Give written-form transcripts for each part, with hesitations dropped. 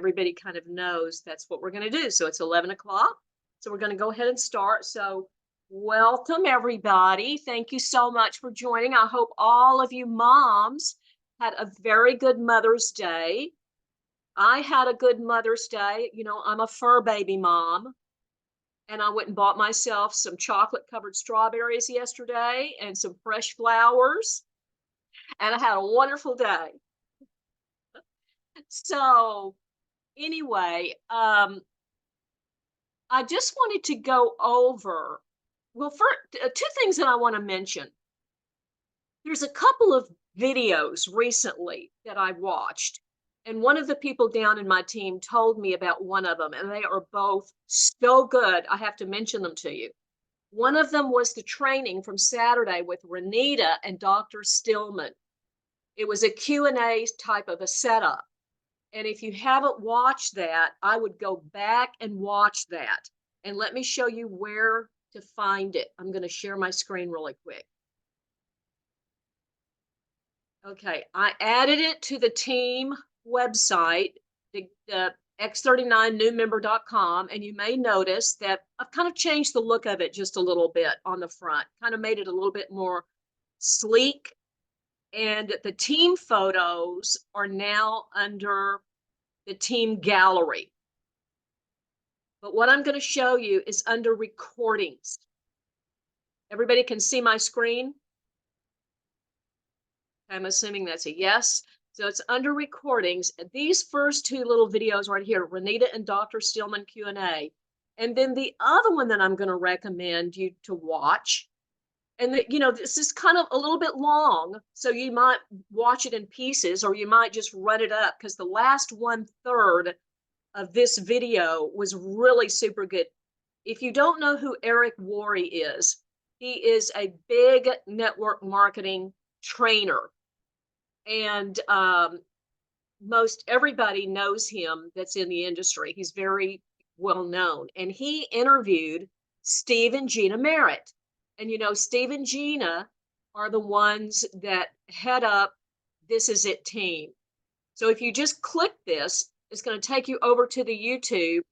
everybody kind of knows that's what we're going to do. So it's 11 o'clock. So we're going to go ahead and start. So welcome, everybody. Thank you so much for joining. I hope all of you moms had a very good Mother's Day. I had a good Mother's Day. You know, I'm a fur baby mom. And I went and bought myself some chocolate covered strawberries yesterday and some fresh flowers. And I had a wonderful day. So anyway, I just wanted to go over, well, for two things that I want to mention. There's a couple of videos recently that I watched, and one of the people down in my team told me about one of them, and they are both so good. I have to mention them to you. One of them was the training from Saturday with Renita and Dr. Stillman. It was a Q&A type of a setup. And if you haven't watched that, I would go back and watch that. And let me show you where to find it. I'm going to share my screen really quick. Okay, I added it to the team website, the x39newmember.com, and you may notice that I've kind of changed the look of it just a little bit on the front, kind of made it a little bit more sleek. And the team photos are now under the team gallery. But what I'm going to show you is under recordings. Everybody can see my screen? I'm assuming that's a yes. So it's under recordings. These first two little videos right here, Renita and Dr. Stillman Q&A. And then the other one that I'm going to recommend you to watch. And that, you know, this is kind of a little bit long, so you might watch it in pieces, or you might just run it up, because the last 1/3 of this video was really super good. If you don't know who Eric Worre is, he is a big network marketing trainer. And most everybody knows him that's in the industry. He's very well known. And he interviewed Steve and Gina Merritt. And, you know, Steve and Gina are the ones that head up This Is It team. So if you just click this, it's going to take you over to the YouTube.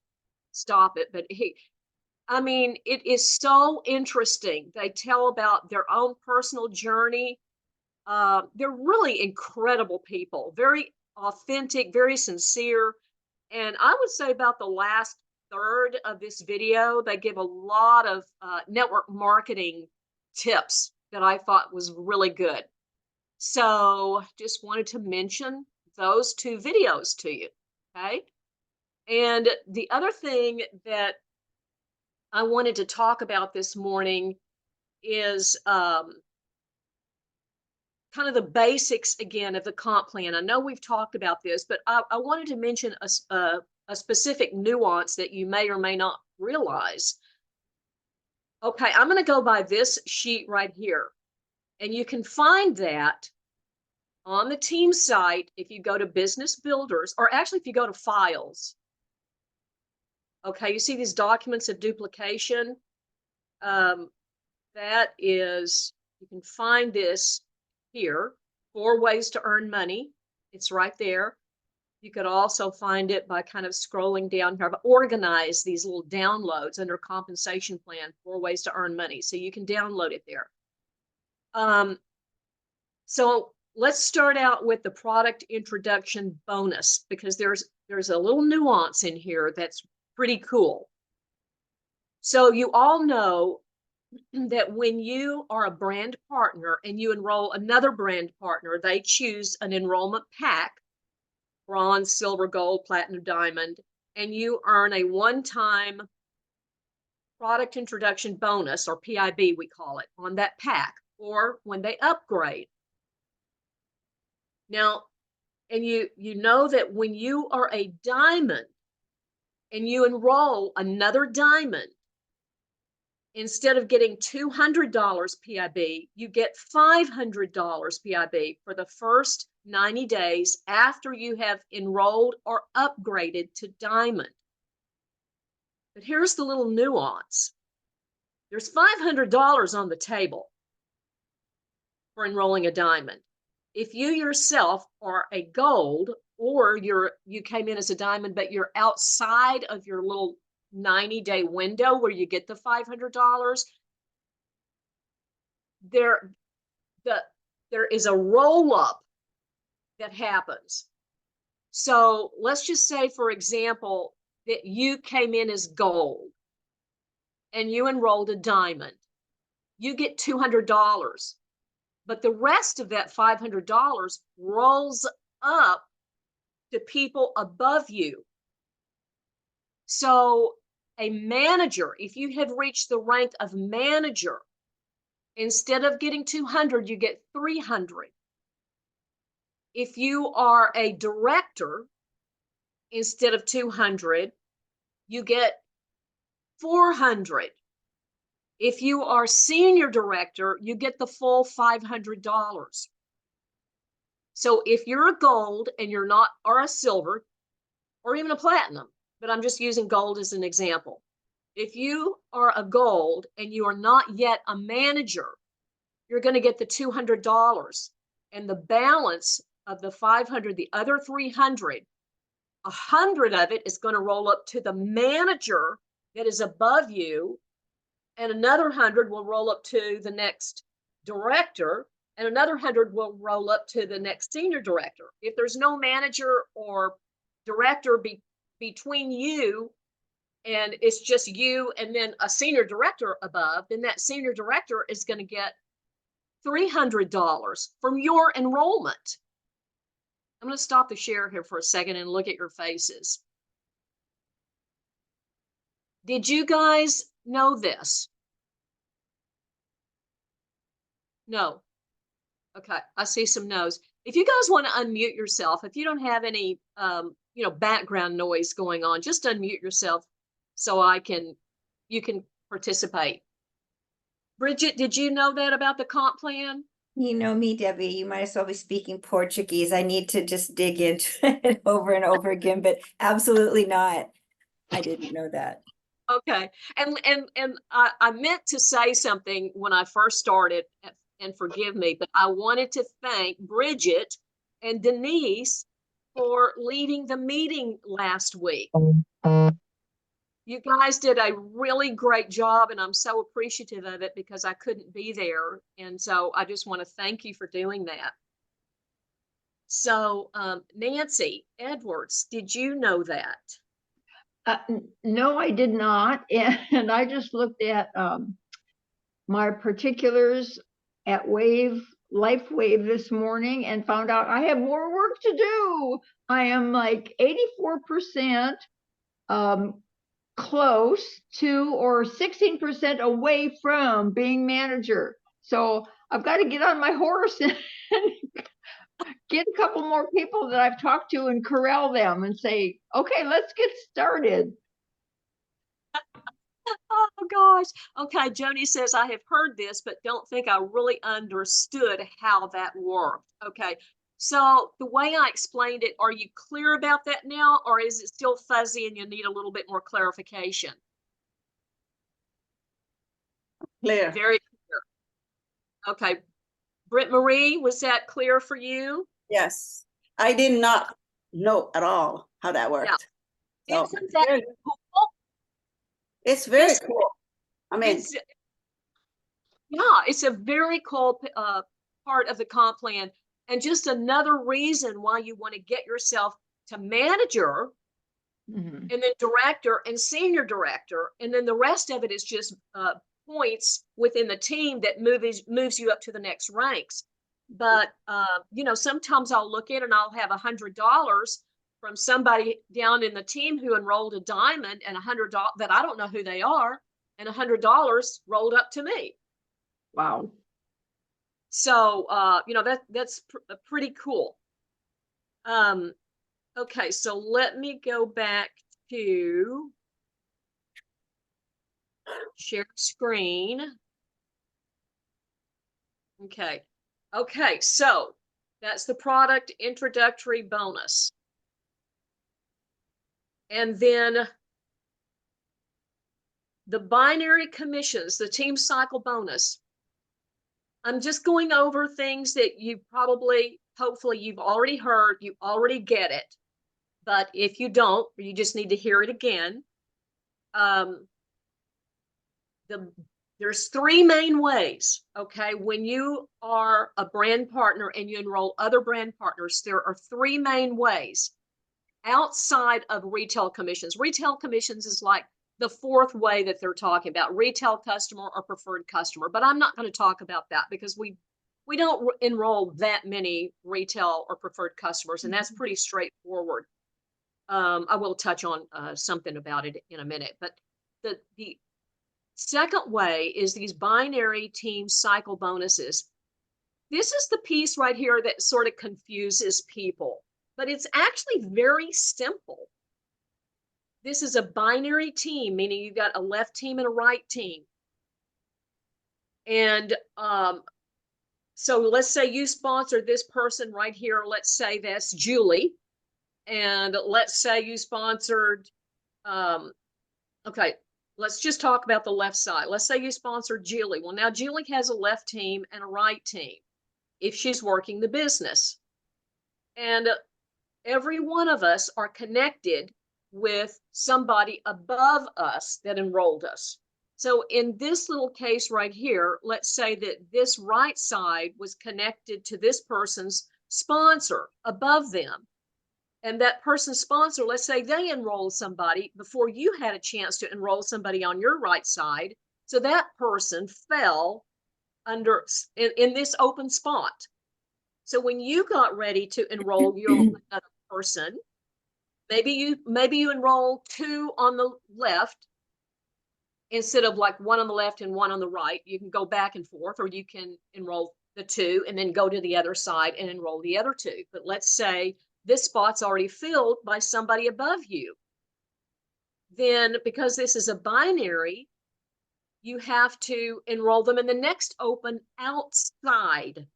Stop it. But I mean, it is so interesting. They tell about their own personal journey. They're really incredible people, very authentic, very sincere. And I would say about the last third of this video, they give a lot of network marketing tips that I thought was really good. So just wanted to mention those two videos to you, okay? And the other thing that I wanted to talk about this morning is kind of the basics again of the comp plan. I know we've talked about this, but I wanted to mention a specific nuance that you may or may not realize. Okay, I'm going to go by this sheet right here. And you can find that on the team site if you go to Business Builders, or actually if you go to Files. Okay, you see these documents of duplication? That is, you can find this here, 4 ways to earn money. It's right there. You could also find it by kind of scrolling down here. I've organized these little downloads under compensation plan, 4 ways to earn money. So you can download it there. So let's start out with the product introduction bonus, because there's a little nuance in here that's pretty cool. So you all know that when you are a brand partner and you enroll another brand partner, they choose an enrollment pack, bronze, silver, gold, platinum, diamond, and you earn a one-time product introduction bonus, or PIB we call it, on that pack, or when they upgrade. Now, and you know that when you are a diamond and you enroll another diamond, instead of getting $200 PIB, you get $500 PIB for the first 90 days after you have enrolled or upgraded to diamond. But here's the little nuance. There's $500 on the table for enrolling a diamond. If you yourself are a gold or you came in as a diamond, but you're outside of your little 90-day window where you get the $500, there there is a roll up that happens. So let's just say, for example, that you came in as gold and you enrolled a diamond. You get $200, but the rest of that $500 rolls up to people above you. So a manager, if you have reached the rank of manager, instead of getting 200, you get 300. If you are a director, instead of 200, you get 400. If you are senior director, you get the full $500. So if you're a gold and you're not, or a silver, or even a platinum, but I'm just using gold as an example. If you are a gold and you are not yet a manager, you're going to get the $200, and the balance of the 500, the other 300, 100 of it is going to roll up to the manager that is above you, and another 100 will roll up to the next director, and another 100 will roll up to the next senior director. If there's no manager or director between you, and it's just you and then a senior director above, then that senior director is going to get $300 from your enrollment. I'm going to stop the share here for a second and look at your faces. Did you guys know this? No. Okay, I see some no's. If you guys want to unmute yourself, if you don't have any background noise going on, just unmute yourself so you can participate. Bridget, did you know that about the comp plan? You know me, Debbie, you might as well be speaking Portuguese. I need to just dig into it over and over again, but absolutely not. I didn't know that. Okay. And I meant to say something when I first started, and forgive me, but I wanted to thank Bridget and Denise for leading the meeting last week. You guys did a really great job, and I'm so appreciative of it because I couldn't be there. And so I just want to thank you for doing that. So, Nancy Edwards, did you know that? No, I did not. And I just looked at my particulars at LifeWave this morning and found out I have more work to do. I am like 84% close to, or 16% away from being manager. So I've got to get on my horse and get a couple more people that I've talked to and corral them and say, okay, let's get started. Oh gosh. Okay, Joni says, I have heard this, but don't think I really understood how that worked. Okay, so the way I explained it, are you clear about that now, or is it still fuzzy and you need a little bit more clarification? Clear. Very clear. Okay, Britt Marie, was that clear for you? Yes. I did not know at all how that worked. Yeah. So, Isn't that cool? it's very cool. I mean, yeah, it's a very cool part of the comp plan, and just another reason why you want to get yourself to manager, and then director and senior director, and then the rest of it is just points within the team that moves you up to the next ranks. But sometimes I'll look in and I'll have $100 from somebody down in the team who enrolled a diamond, and $100 that I don't know who they are, and $100 rolled up to me. Wow. So that's pretty cool. Okay, so let me go back to share screen. Okay, so that's the product introductory bonus. And then the binary commissions, the team cycle bonus. I'm just going over things that you probably hopefully you've already heard, you already get it. But if you don't, you just need to hear it again. There's three main ways, okay? When you are a brand partner and you enroll other brand partners, there are three main ways outside of retail commissions. Retail commissions is like the fourth way that they're talking about, retail customer or preferred customer. But I'm not going to talk about that because we don't enroll that many retail or preferred customers, and that's pretty straightforward. I will touch on something about it in a minute, but the second way is these binary team cycle bonuses. This is the piece right here that sort of confuses people, but it's actually very simple. This is a binary team, meaning you got a left team and a right team. And so let's say you sponsor this person right here. Let's say that's Julie. And let's say you sponsored, okay, let's just talk about the left side. Let's say you sponsored Julie. Well, now Julie has a left team and a right team if she's working the business. And every one of us are connected with somebody above us that enrolled us. So in this little case right here, let's say that this right side was connected to this person's sponsor above them. And that person's sponsor, let's say they enrolled somebody before you had a chance to enroll somebody on your right side. So that person fell under in this open spot. So when you got ready to enroll your another person, maybe you enroll two on the left instead of like one on the left and one on the right. You can go back and forth, or you can enroll the two and then go to the other side and enroll the other two. But let's say this spot's already filled by somebody above you. Then because this is a binary, you have to enroll them in the next open outside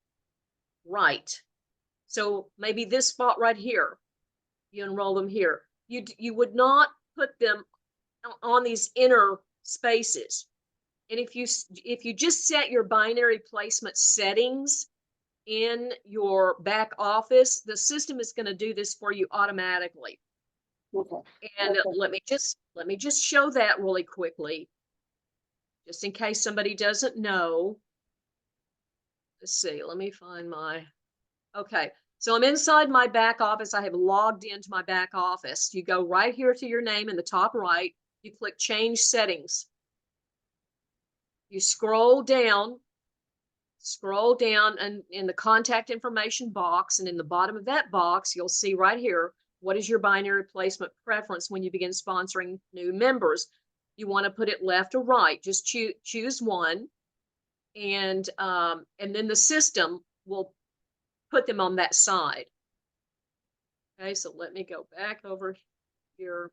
right. So maybe this spot right here, you enroll them here. You would not put them on these inner spaces. And if you just set your binary placement settings in your back office, the system is going to do this for you automatically. Okay. And Okay. let me just show that really quickly, just in case somebody doesn't know. Let's see, let me find my, okay. So I'm inside my back office. I have logged into my back office. You go right here to your name in the top right. You click change settings. You scroll down and in the contact information box, and in the bottom of that box, you'll see right here, what is your binary placement preference when you begin sponsoring new members? You want to put it left or right, just choose one. And then the system will put them on that side. Okay, so let me go back over here.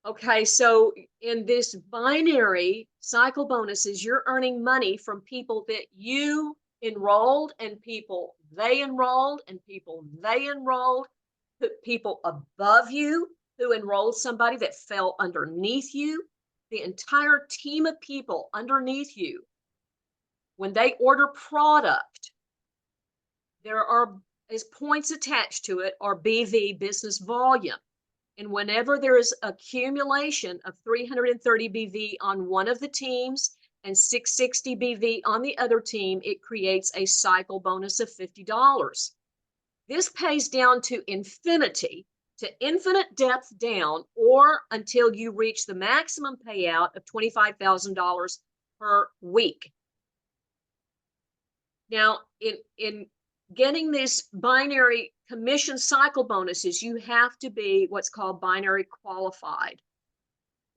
Okay, so in this binary cycle bonuses, you're earning money from people that you enrolled and people they enrolled and people they enrolled, people above you who enrolled somebody that fell underneath you, the entire team of people underneath you. When they order product, there are, as points attached to it, are BV, business volume. And whenever there is accumulation of 330 BV on one of the teams and 660 BV on the other team, it creates a cycle bonus of $50. This pays down to infinity, to infinite depth down, or until you reach the maximum payout of $25,000 per week. Now, in getting this binary commission cycle bonuses, you have to be what's called binary qualified.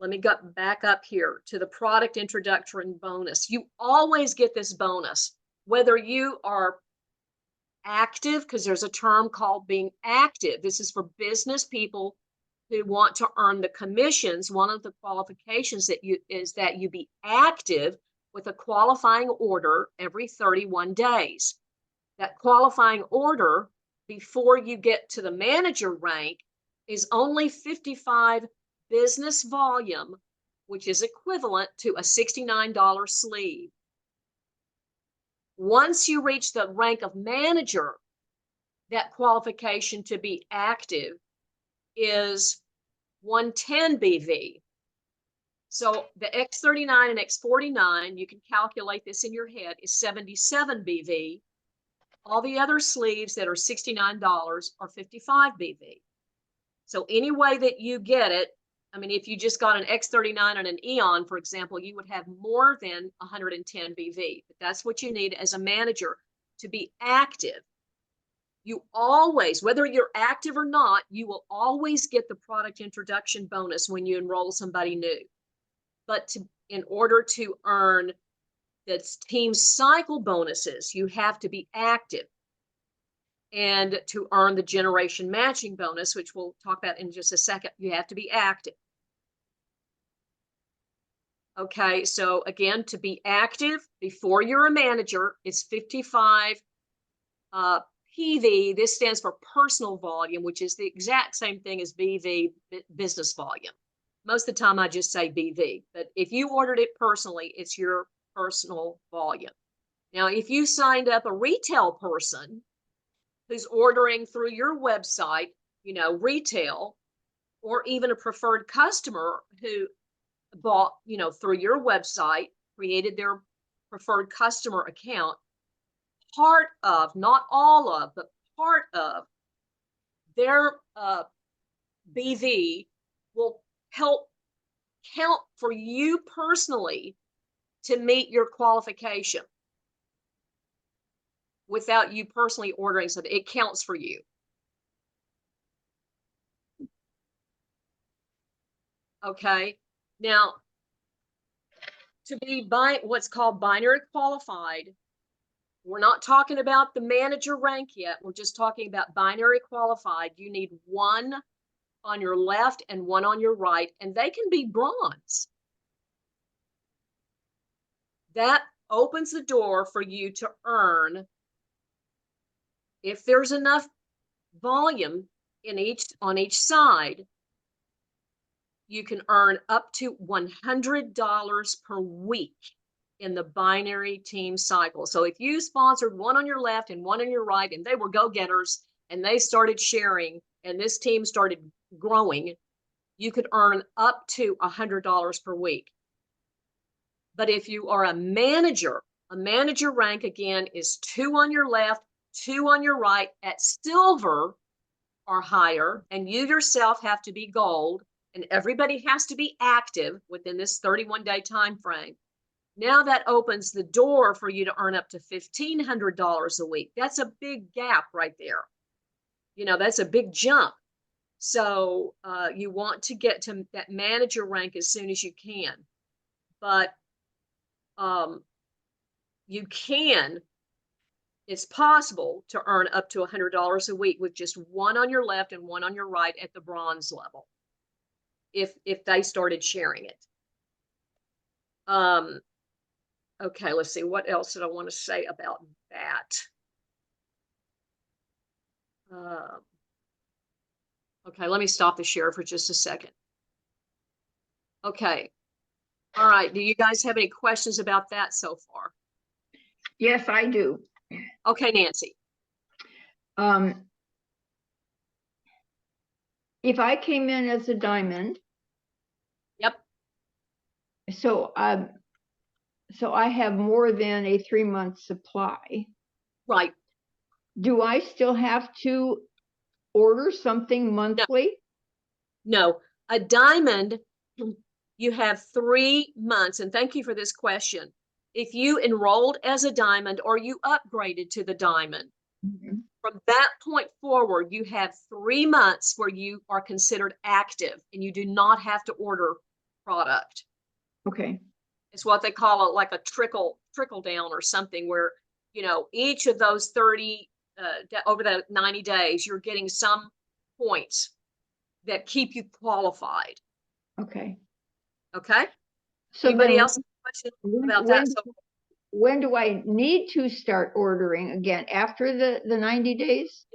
Let me go back up here to the product introductory bonus. You always get this bonus, whether you are active, because there's a term called being active. This is for business people who want to earn the commissions. One of the qualifications is that you be active with a qualifying order every 31 days. That qualifying order before you get to the manager rank is only 55 business volume, which is equivalent to a $69 sleeve. Once you reach the rank of manager, that qualification to be active is 110 BV. So the X39 and X49, you can calculate this in your head, is 77 BV. All the other sleeves that are $69 are 55 BV. So any way that you get it, I mean, if you just got an X39 and an Eon, for example, you would have more than 110 BV. But that's what you need as a manager to be active. You always, whether you're active or not, you will always get the product introduction bonus when you enroll somebody new. But in order to earn the team cycle bonuses, you have to be active. And to earn the generation matching bonus, which we'll talk about in just a second, you have to be active. Okay, so again, to be active before you're a manager, it's 55 PV. This stands for personal volume, which is the exact same thing as BV, business volume. Most of the time I just say BV, but if you ordered it personally, it's your personal volume. Now, if you signed up a retail person who's ordering through your website, retail, or even a preferred customer who bought, through your website, created their preferred customer account, part of, not all of, but part of their BV will help count for you personally to meet your qualification without you personally ordering something. It counts for you. Okay. Now, to be what's called binary qualified, we're not talking about the manager rank yet. We're just talking about binary qualified. You need one on your left and one on your right, and they can be bronze. That opens the door for you to earn, if there's enough volume on each side, you can earn up to $100 per week in the binary team cycle. So if you sponsored one on your left and one on your right, and they were go-getters and they started sharing and this team started growing, you could earn up to $100 per week. But if you are a manager rank, again, is 2 on your left, 2 on your right at silver or higher, and you yourself have to be gold, and everybody has to be active within this 31-day time frame. Now that opens the door for you to earn up to $1,500 a week. That's a big gap right there. That's a big jump. So you want to get to that manager rank as soon as you can. But it's possible to earn up to $100 a week with just one on your left and one on your right at the bronze level, if they started sharing it. Okay, let's see, what else did I want to say about that? Okay, let me stop the share for just a second. Okay. All right. Do you guys have any questions about that so far? Yes, I do. Okay, Nancy. If I came in as a diamond. Yep. So I have more than a 3-month supply. Right. Do I still have to order something monthly? No. A diamond, you have 3 months, and thank you for this question. If you enrolled as a diamond or you upgraded to the diamond, from that point forward, you have 3 months where you are considered active and you do not have to order product. Okay. It's what they call like a trickle down or something, where, each of those 30, over the 90 days, you're getting some points that keep you qualified. Okay. Okay. So anybody else have a question about that? When do I need to start ordering again? After the 90 days?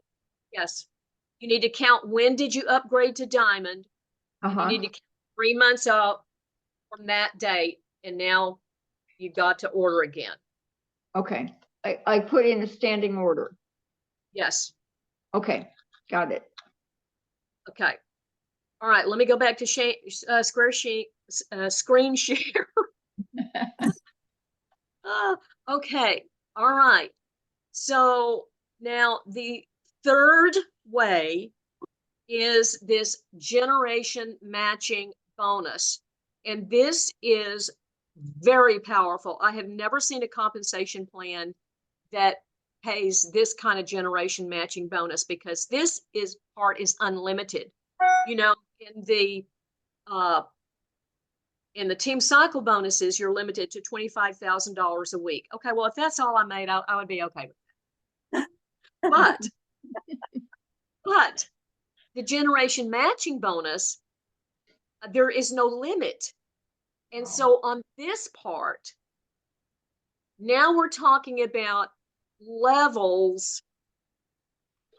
Yes. You need to count, when did you upgrade to diamond? You need to count 3 months out from that date, and now you got to order again. Okay. I put in a standing order. Yes. Okay, got it. Okay. All right. Let me go back to screen share. Okay. All right. So now the third way is this generation matching bonus. And this is very powerful. I have never seen a compensation plan that pays this kind of generation matching bonus, because this part is unlimited. You know, in the team cycle bonuses, you're limited to $25,000 a week. Okay, well, if that's all I made, I would be okay with that. But the generation matching bonus, there is no limit. And so on this part, now we're talking about levels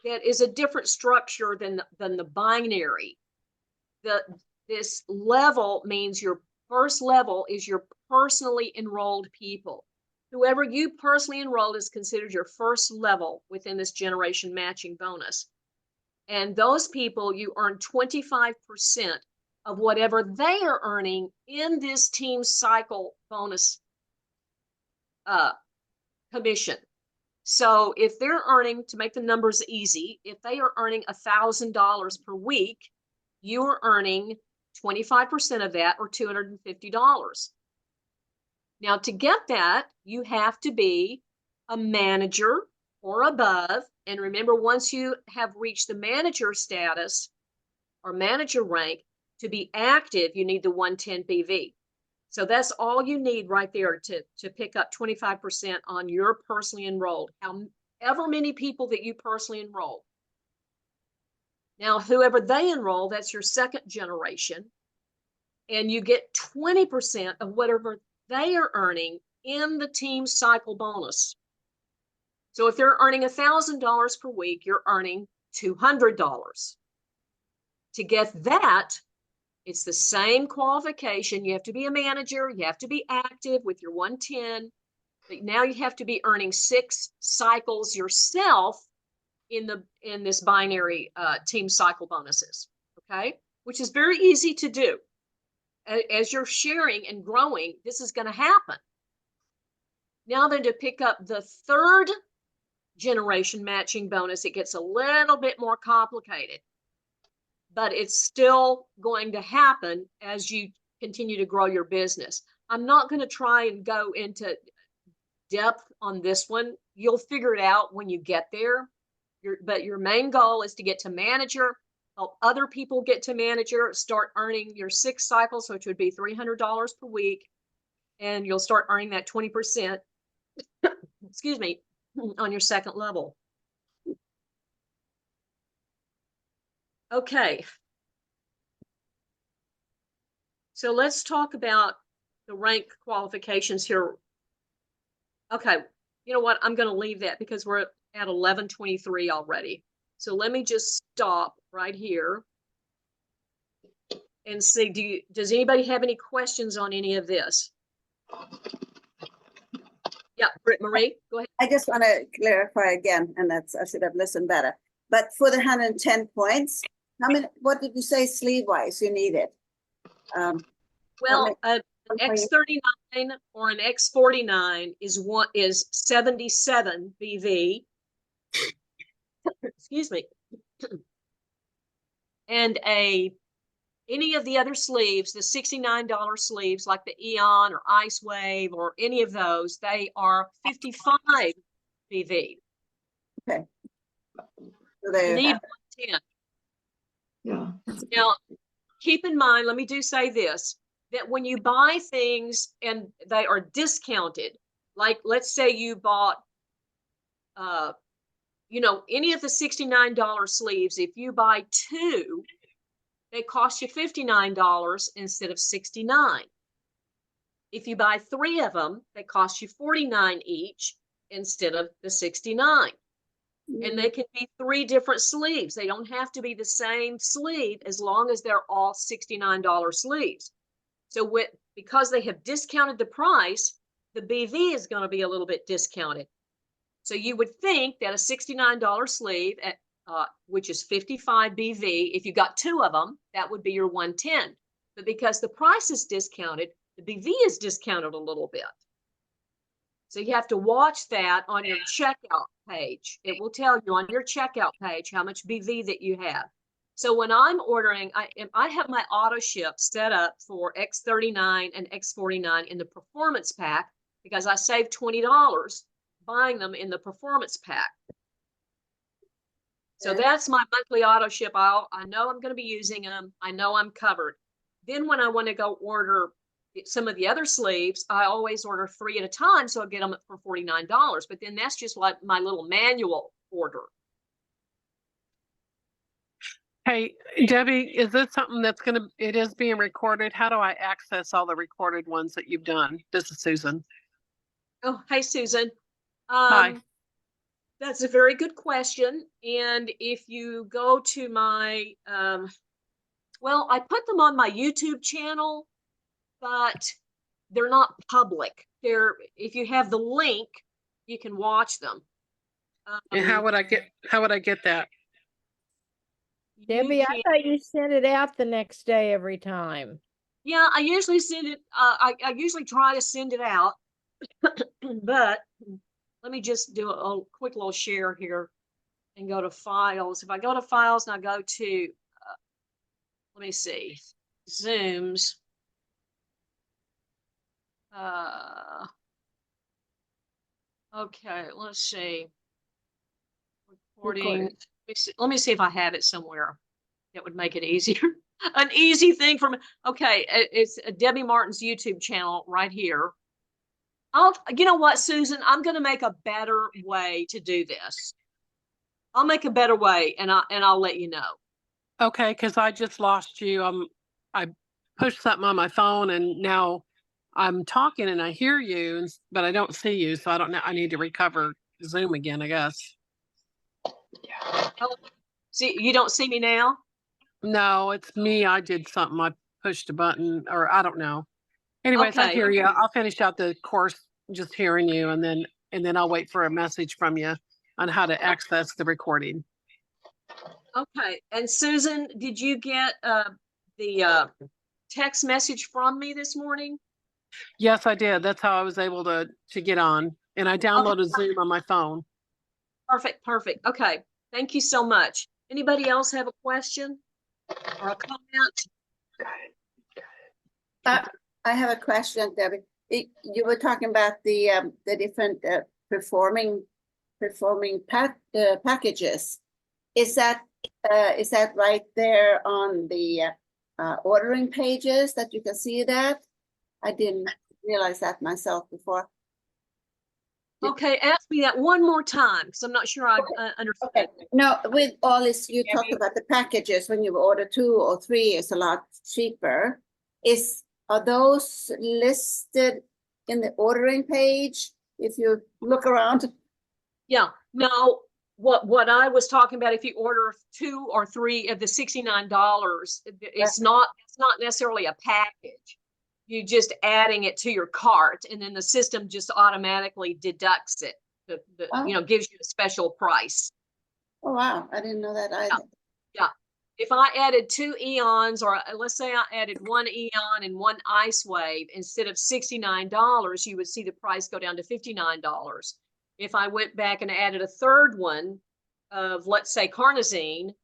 that is a different structure than the binary. This level means your first level is your personally enrolled people. Whoever you personally enrolled is considered your first level within this generation matching bonus. And those people, you earn 25% of whatever they are earning in this team cycle bonus commission. So if they're earning, to make the numbers easy, if they are earning $1,000 per week, you are earning 25% of that, or $250. Now, to get that, you have to be a manager or above. And remember, once you have reached the manager status or manager rank, to be active, you need the 110 BV. So that's all you need right there to pick up 25% on your personally enrolled, however many people that you personally enroll. Now, whoever they enroll, that's your second generation, and you get 20% of whatever they are earning in the team cycle bonus. So if they're earning $1,000 per week, you're earning $200. To get that, it's the same qualification. You have to be a manager, you have to be active with your 110, but now you have to be earning 6 cycles yourself in this binary team cycle bonuses, okay? Which is very easy to do. As you're sharing and growing, this is going to happen. Now then, to pick up the third generation matching bonus, it gets a little bit more complicated, but it's still going to happen as you continue to grow your business. I'm not going to try and go into depth on this one. You'll figure it out when you get there. But your main goal is to get to manager, help other people get to manager, start earning your 6 cycles, which would be $300 per week, and you'll start earning that 20%, excuse me, on your second level. Okay. So let's talk about the rank qualifications here. Okay, you know what? I'm going to leave that because we're at 11:23 already. So let me just stop right here and see, does anybody have any questions on any of this? Yeah, Britt Marie, go ahead. I just want to clarify again, and I should have listened better. But for the 110 points, what did you say sleeve wise you needed? Well, an X39 or an X49 is 77 BV. Excuse me. And any of the other sleeves, the $69 sleeves like the Eon or Ice Wave or any of those, they are 55 BV. Okay. So you need 110. Yeah. Now, keep in mind, let me say this, that when you buy things and they are discounted, like let's say you bought, any of the $69 sleeves, if you buy 2, they cost you $59 instead of $69. If you buy 3 of them, they cost you $49 each instead of the $69. And they can be 3 different sleeves. They don't have to be the same sleeve as long as they're all $69 sleeves. So because they have discounted the price, the BV is going to be a little bit discounted. So you would think that a $69 sleeve at which is 55 BV, if you got 2 of them, that would be your 110. But because the price is discounted, the BV is discounted a little bit. So you have to watch that on your checkout page. It will tell you on your checkout page how much BV that you have. So when I'm ordering, I have my auto ship set up for X39 and X49 in the performance pack because I saved $20 buying them in the performance pack. So that's my monthly auto ship. I know I'm going to be using them. I know I'm covered. Then when I want to go order some of the other sleeves, I always order 3 at a time. So I get them for $49. But then that's just like my little manual order. Hey, Debbie, is this something that's it is being recorded? How do I access all the recorded ones that you've done? This is Susan. Oh, hey, Susan. Hi. That's a very good question. And if you go to my, well, I put them on my YouTube channel, but they're not public. If you have the link, you can watch them. And how would I get that? Debbie, I thought you sent it out the next day every time. Yeah, I usually send it, I usually try to send it out, but let me just do a quick little share here and go to files. If I go to files and I go to, let me see, Zooms. Okay, let's see. Recording. Let me see if I have it somewhere. That would make it easier. An easy thing for me. Okay, it's Debbie Martin's YouTube channel right here. You know what, Susan? I'm going to make a better way to do this. I'll make a better way, and I'll let you know. Okay, because I just lost you. I pushed something on my phone, and now I'm talking and I hear you, but I don't see you, so I don't know. I need to recover Zoom again, I guess. Oh, see, you don't see me now? No, it's me. I did something. I pushed a button, or I don't know. Anyways, I Okay. hear you. I'll finish out the course just hearing you, and then I'll wait for a message from you on how to access the recording. Okay. And Susan, did you get the text message from me this morning? Yes, I did. That's how I was able to get on, and I downloaded Zoom on my phone. Perfect. Perfect. Okay. Thank you so much. Anybody else have a question or a comment? I have a question, Debbie. You were talking about the different performing packages. Is that right there on the ordering pages that you can see that? I didn't realize that myself before. Okay, ask me that one more time because I'm not sure I understand. Okay. No, with all this, you talked about the packages when you order 2 or 3, it's a lot cheaper. Are those listed in the ordering page? If you look around. Yeah, no, what I was talking about, if you order 2 or 3 of the $69, it's not necessarily a package. You just adding it to your cart, and then the system just automatically deducts it. Gives you a special price. Oh wow, I didn't know that either. Yeah. If I added 2 eons, or let's say I added 1 eon and 1 ice wave, instead of $69, you would see the price go down to $59. If I went back and added a third one of, let's say, carnosine,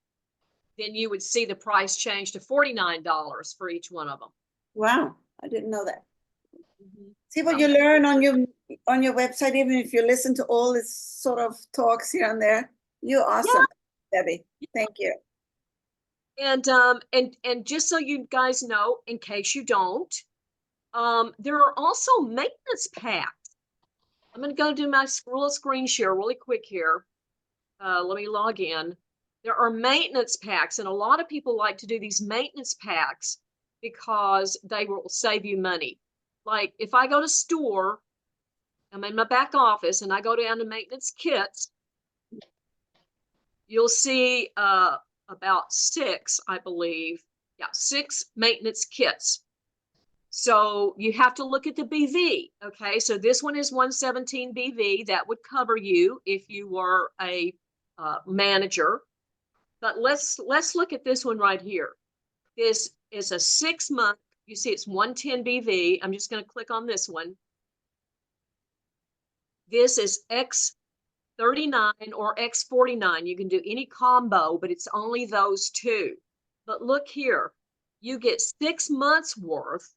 then you would see the price change to $49 for each one of them. Wow, I didn't know that. Mm-hmm. See what you learn on your website, even if you listen to all this sort of talks here and there. You're awesome, Debbie. Thank you. And just so you guys know, in case you don't, there are also maintenance packs. I'm going to go do my little screen share really quick here. Let me log in. There are maintenance packs, and a lot of people like to do these maintenance packs because they will save you money. Like if I go to store, I'm in my back office and I go down to maintenance kits, you'll see about 6, I believe. Yeah, 6 maintenance kits. So you have to look at the BV. Okay, so this one is 117 BV. That would cover you if you were a manager. But let's look at this one right here. This is a 6-month. You see, it's 110 BV. I'm just going to click on this one. This is X39 or X49. You can do any combo, but it's only those two. But look here, you get 6 months worth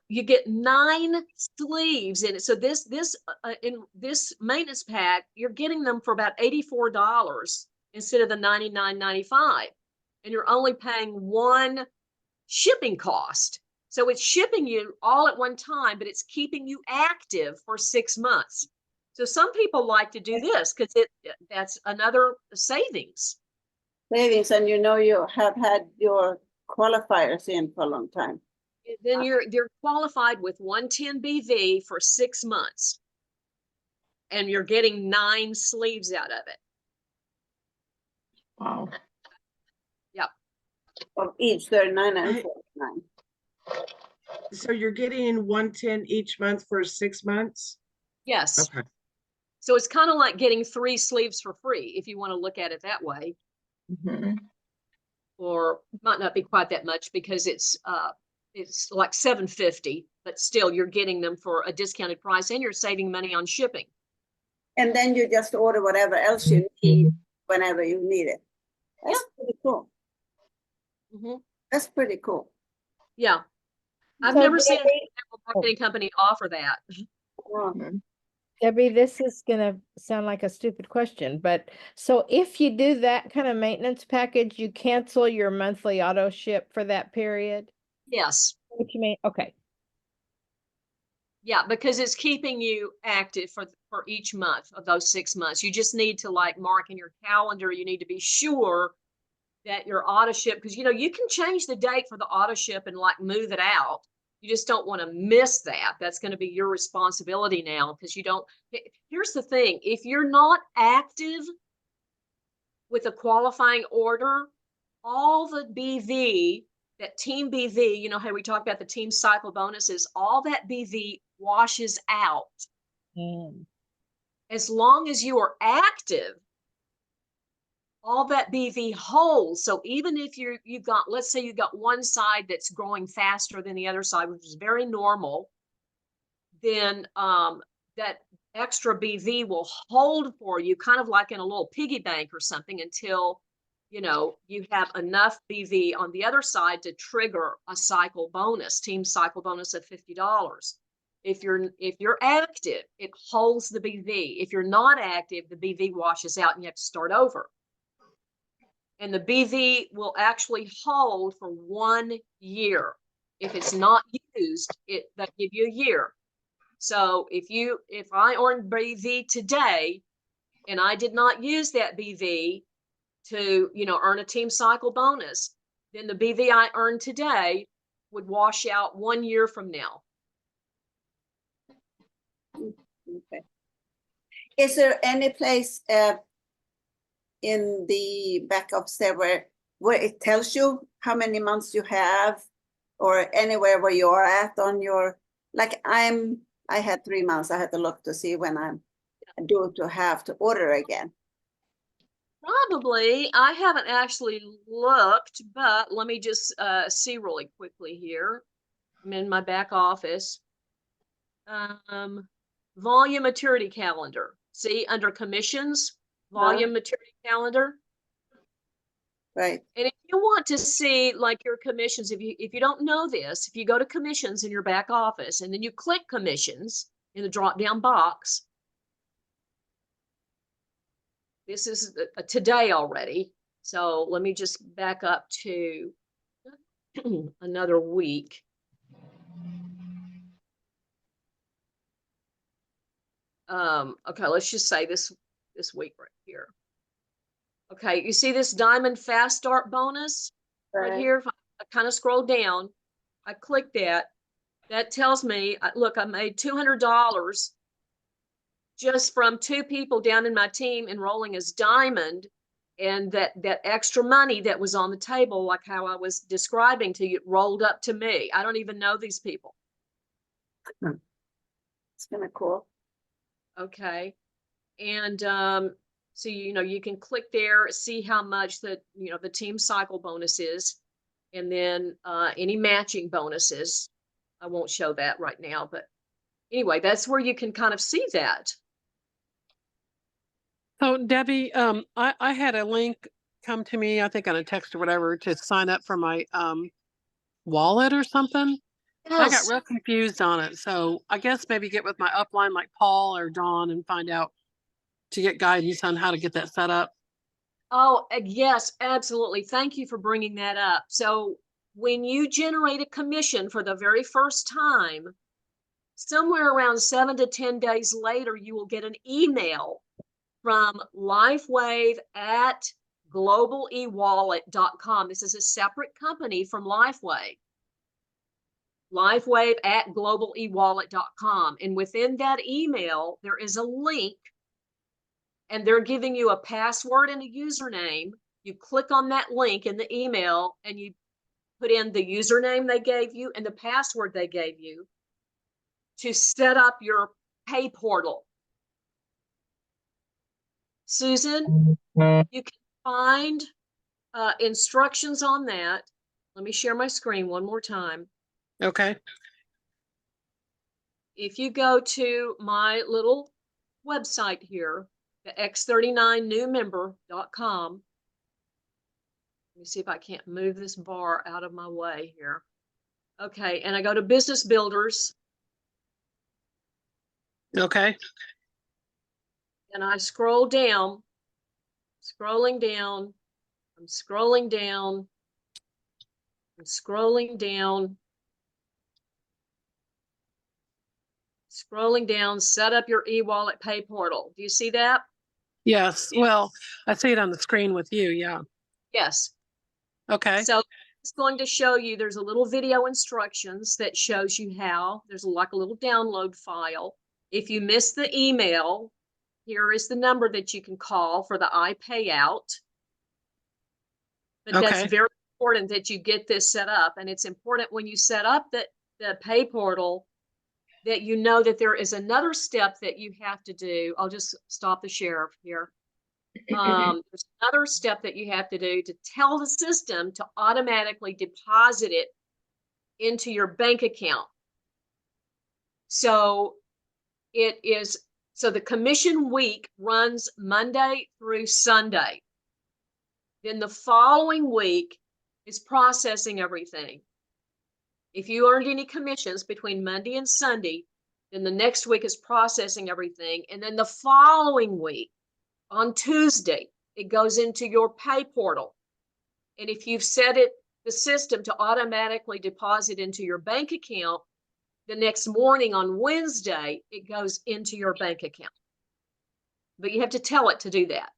you get 9 sleeves in it. So in this maintenance pack, you're getting them for about $84 instead of the $99.95. And you're only paying 1 shipping cost. So it's shipping you all at one time, but it's keeping you active for 6 months. So some people like to do this because that's another savings. Savings, and you have had your qualifiers in for a long time. Then you're qualified with 110 BV for 6 months. And you're getting 9 sleeves out of it. Wow. Yep. Of each 39 and 49. So you're getting 110 each month for 6 months? Yes. Okay. So it's kind of like getting 3 sleeves for free, if you want to look at it that way. Mhm. Or might not be quite that much because it's like $7.50, but still you're getting them for a discounted price and you're saving money on shipping. And then you just order whatever else you need whenever you need it. That's pretty cool. Mm-hmm. That's pretty cool. Yeah. I've So never seen a Debbie- marketing company offer that. Wow. Debbie, this is gonna sound like a stupid question, but so if you do that kind of maintenance package, you cancel your monthly auto ship for that period? Yes. What you mean? Okay. Yeah, because it's keeping you active for each month of those 6 months. You just need to like mark in your calendar. You need to be sure that your auto ship, because you can change the date for the auto ship and like move it out. You just don't want to miss that. That's going to be your responsibility now because you don't. Here's the thing. If you're not active with a qualifying order, all the BV, that team BV, how we talk about the team cycle bonuses, all that BV washes out. As long as you are active, all that BV holds. So even if you've got, let's say you've got one side that's growing faster than the other side, which is very normal, then that extra BV will hold for you, kind of like in a little piggy bank or something, until you have enough BV on the other side to trigger a cycle bonus, team cycle bonus of $50. If you're active, it holds the BV. If you're not active, the BV washes out and you have to start over. And the BV will actually hold for 1 year. If it's not used, that give you a year. So if I earned BV today and I did not use that BV to earn a team cycle bonus, then the BV I earned today would wash out 1 year from now. Okay. Is there any place in the back of where it tells you how many months you have, or anywhere where you are at on your, like I had 3 months. I had to look to see when I'm due to have to order again. Probably. I haven't actually looked, but let me just see really quickly here. I'm in my back office. Volume maturity calendar. See, under commissions, volume maturity calendar. Right. And if you want to see like your commissions, if you don't know this, if you go to commissions in your back office and then you click commissions in the drop down box, this is today already. So let me just back up to another week. Okay, let's just say this week right here. Okay, you see this diamond fast start bonus right here? If I kind of scroll down, I click that. That tells me, look, I made $200 just from 2 people down in my team enrolling as diamond. And that extra money that was on the table, like how I was describing to you, rolled up to me. I don't even know these people. It's kind of cool. Okay. And so you can click there, see how much the team cycle bonus is, and then any matching bonuses. I won't show that right now, but anyway, that's where you can kind of see that. So Debbie, I had a link come to me, I think on a text or whatever, to sign up for my wallet or something. I got Yes. real confused on it. So I guess maybe get with my upline like Paul or Dawn and find out to get guidance on how to get that set up. Oh, yes, absolutely. Thank you for bringing that up. So when you generate a commission for the very first time, somewhere around 7 to 10 days later, you will get an email from LifeWave at globaleWallet.com. This is a separate company from LifeWave. LifeWave at globaleWallet.com. And within that email, there is a link, and they're giving you a password and a username. You click on that link in the email and you put in the username they gave you and the password they gave you to set up your pay portal. Susan, you can find instructions on that. Let me share my screen one more time. Okay. If you go to my little website here, the x39newmember.com. Let me see if I can't move this bar out of my way here. Okay, and I go to Business Builders. Okay. And I scroll down, scrolling down, I'm scrolling down, I'm scrolling down, scrolling down, set up your e-wallet pay portal. Do you see that? Yes. Well, I see it on the screen with you. Yeah. Yes. Okay. So it's going to show you, there's a little video instructions that shows you how. There's like a little download file. If you miss the email, here is the number that you can call for the iPayout. But that's Okay. very important that you get this set up. And it's important when you set up the pay portal that you know that there is another step that you have to do. I'll just stop the share here. There's another step that you have to do to tell the system to automatically deposit it into your bank account. So the commission week runs Monday through Sunday. Then the following week is processing everything. If you earned any commissions between Monday and Sunday, then the next week is processing everything. And then the following week, on Tuesday, it goes into your pay portal. And if you've set the system to automatically deposit into your bank account, the next morning on Wednesday, it goes into your bank account. But you have to tell it to do that.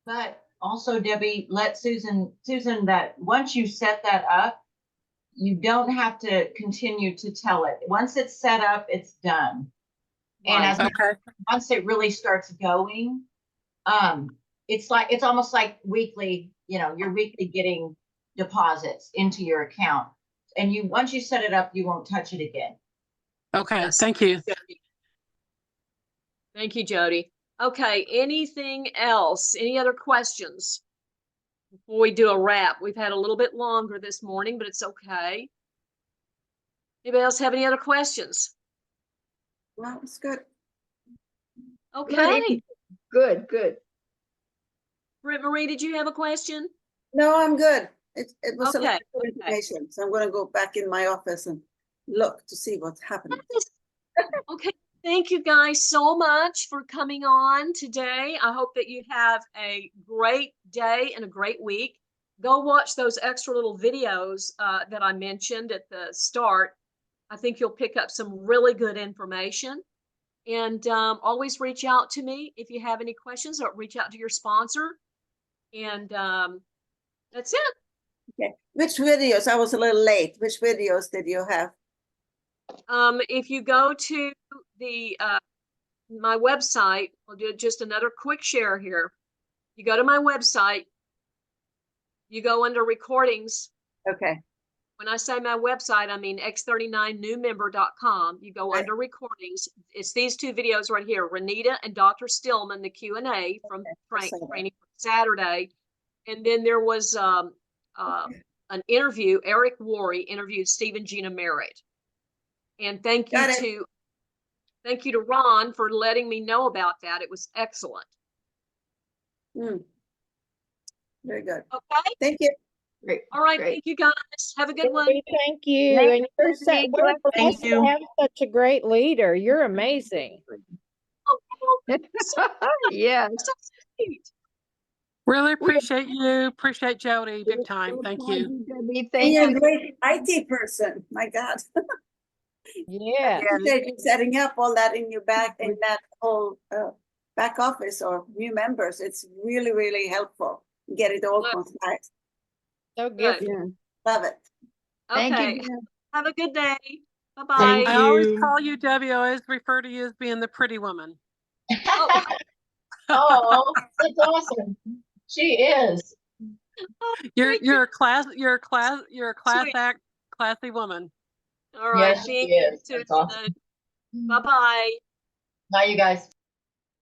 But also, Debbie, let Susan, that once you set that up, you don't have to continue to tell it. Once it's set up, it's done. And Right. as Okay. once it really starts going, it's almost like weekly, you're weekly getting deposits into your account. And once you set it up, you won't touch it again. Okay. Yes. Thank you. Thank you, Jody. Okay, anything else? Any other questions before we do a wrap? We've had a little bit longer this morning, but it's okay. Anybody else have any other questions? Well, it's good. Okay. Good, good. Britt Marie, did you have a question? No, I'm good. It was a lot Okay, of good information. So I'm going to go back in my office and look to see what's happening. Okay, thank you guys so much for coming on today. I hope that you have a great day and a great week. Go watch those extra little videos that I mentioned at the start. I think you'll pick up some really good information. And always reach out to me if you have any questions, or reach out to your sponsor. And that's it. Okay. Which videos? I was a little late. Which videos did you have? If you go to the my website, I'll do just another quick share here. You go to my website. You go under recordings. Okay, When I say my website, I mean x39newmember.com. You go Right. under recordings. It's these two videos right here, Renita and Dr. Stillman, the Q&A from I saw that. training Saturday. And then there was an interview. Eric Worre interviewed Stephen Gina Merritt. And thank you Got it. to Ron for letting me know about that. It was excellent. Hmm. Very good. Okay. Thank you. Great. All right. Great. Thank you guys. Have a good one. Debbie, thank you. Thanks, And you're Debbie. we're Thank blessed to you. have such a great leader. You're amazing. Yes. So sweet. Really appreciate you. Appreciate Jody. Big time. Thank you. Debbie. And Thank you're a you. great IT person, my God. Yeah. Appreciate you setting up all that in that whole back office or new members. It's really, really helpful. Get it all Good. concise. So Good. gifted. Yeah. Love it. Thank Okay. you. Deb. Have a good day. Bye-bye. Thank I always you. call you Debbie. I always refer to you as being the pretty woman. Oh, Oh, that's awesome. She is. thank You're a class Sweet. act classy woman. All right. Yes, she Thank is. you. That's awesome. Bye-bye. Bye, you guys.